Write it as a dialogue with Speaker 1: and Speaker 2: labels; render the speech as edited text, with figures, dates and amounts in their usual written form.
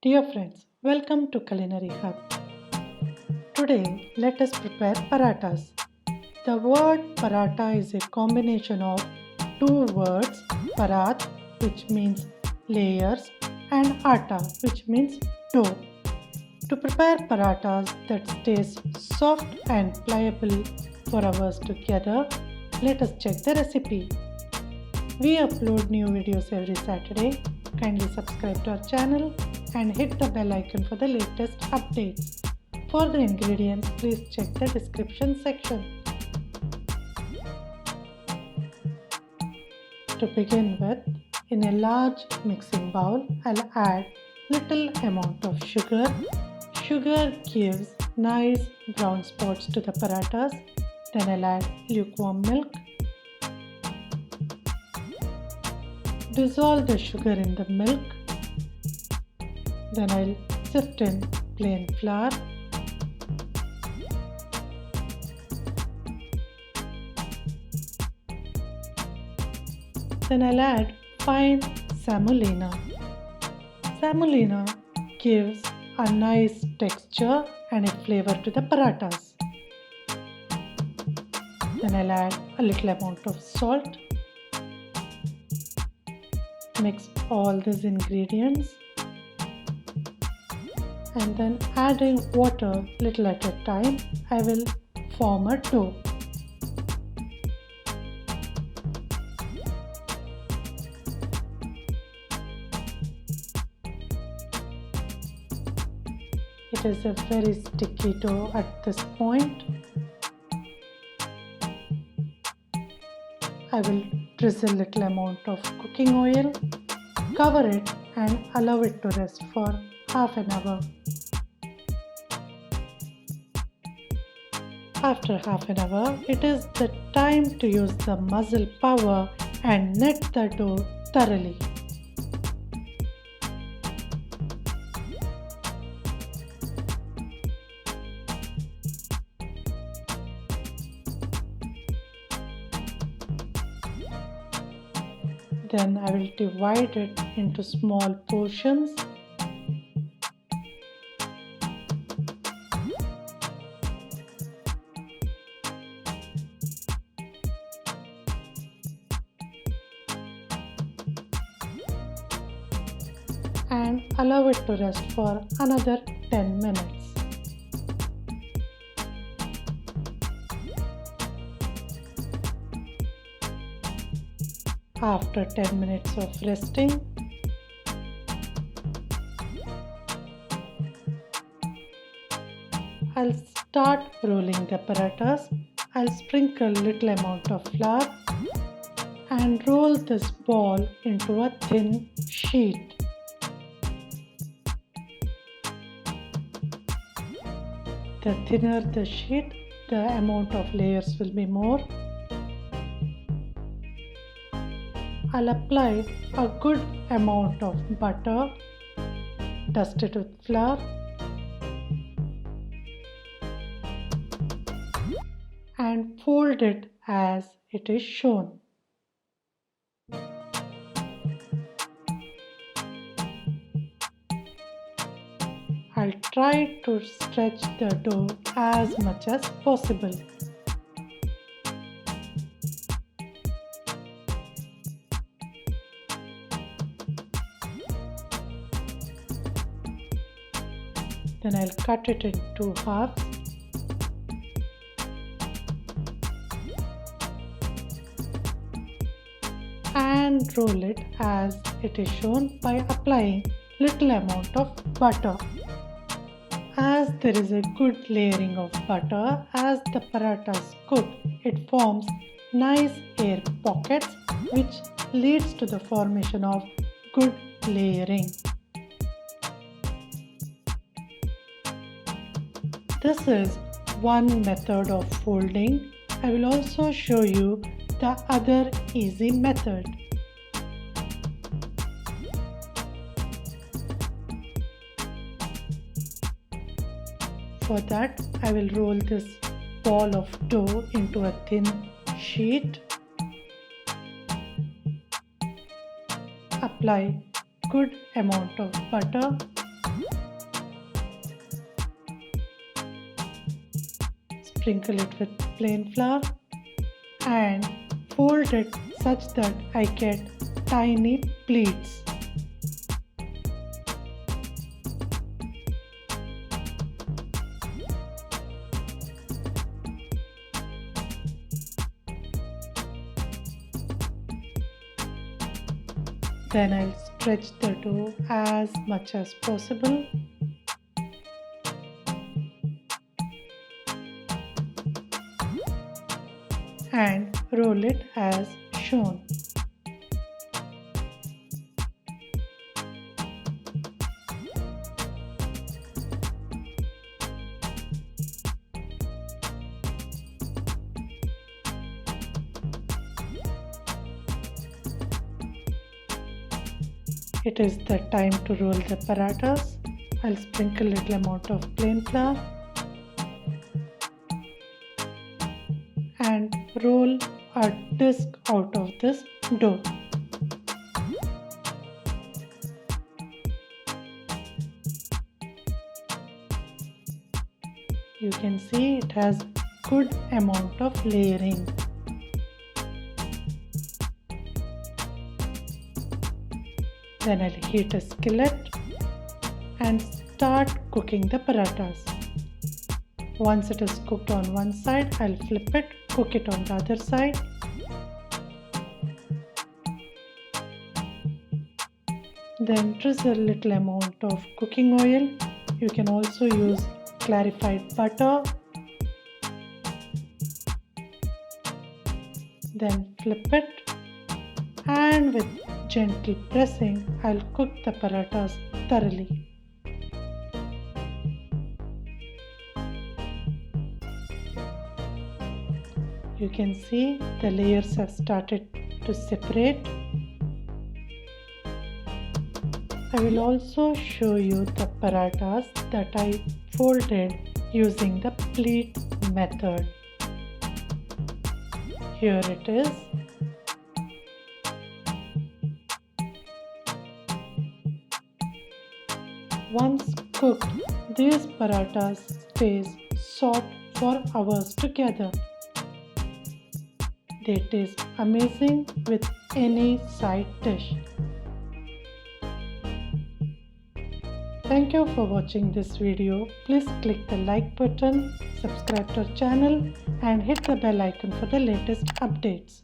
Speaker 1: Dear friends, welcome to Culinary Hub. Today, let us prepare parathas. The word paratha is a combination of two words, parath, which means layers, and atta, which means dough. To prepare parathas that stays soft and pliable for hours together, let us check the recipe. We upload new videos every Saturday. Kindly subscribe to our channel and hit the bell icon for the latest updates. For the ingredients, please check the description section. To begin with, in a large mixing bowl, I'll add little amount of sugar. Sugar gives nice brown spots to the parathas. Then I'll add lukewarm milk. Dissolve the sugar in the milk. Then I'll sift in plain flour. Then I'll add fine semolina. Semolina gives a nice texture and a flavor to the parathas. Then I'll add a little amount of salt. Mix all these ingredients and then adding water little at a time, I will form a dough. It is a very sticky dough at this point. I will drizzle little amount of cooking oil, cover it and allow it to rest for half an hour. After half an hour, it is the time to use the muscle power and knead the dough thoroughly. Then I will divide it into small portions. And allow it to rest for another 10 minutes. After 10 minutes of resting, I'll start rolling the parathas. I'll sprinkle little amount of flour and roll this ball into a thin sheet. The thinner the sheet, the amount of layers will be more. I'll apply a good amount of butter, dust it with flour, and fold it as it is shown. I'll try to stretch the dough as much as possible. Then I'll cut it into halves. And roll it as it is shown by applying little amount of butter. As there is a good layering of butter, as the parathas cook, it forms nice air pockets which leads to the formation of good layering. This is one method of folding. I will also show you the other easy method. For that, I will roll this ball of dough into a thin sheet. Apply good amount of butter sprinkle it with plain flour and fold it such that I get tiny pleats. Then I'll stretch the dough as much as possible. And roll it as shown. It is the time to roll the parathas. I'll sprinkle a little amount of plain flour and roll a disc out of this dough. You can see it has good amount of layering. Then I'll heat a skillet and start cooking the parathas. Once it is cooked on one side, I'll flip it, cook it on the other side. Then drizzle a little amount of cooking oil. You can also use clarified butter. Then flip it, and with gentle pressing, I'll cook the parathas thoroughly. You can see the layers have started to separate. I will also show you the parathas that I folded using the pleat method. Here it is. Once cooked, these parathas stays soft for hours together. They taste amazing with any side dish. Thank you for watching this video. Please click the like button, subscribe to our channel and hit the bell icon for the latest updates.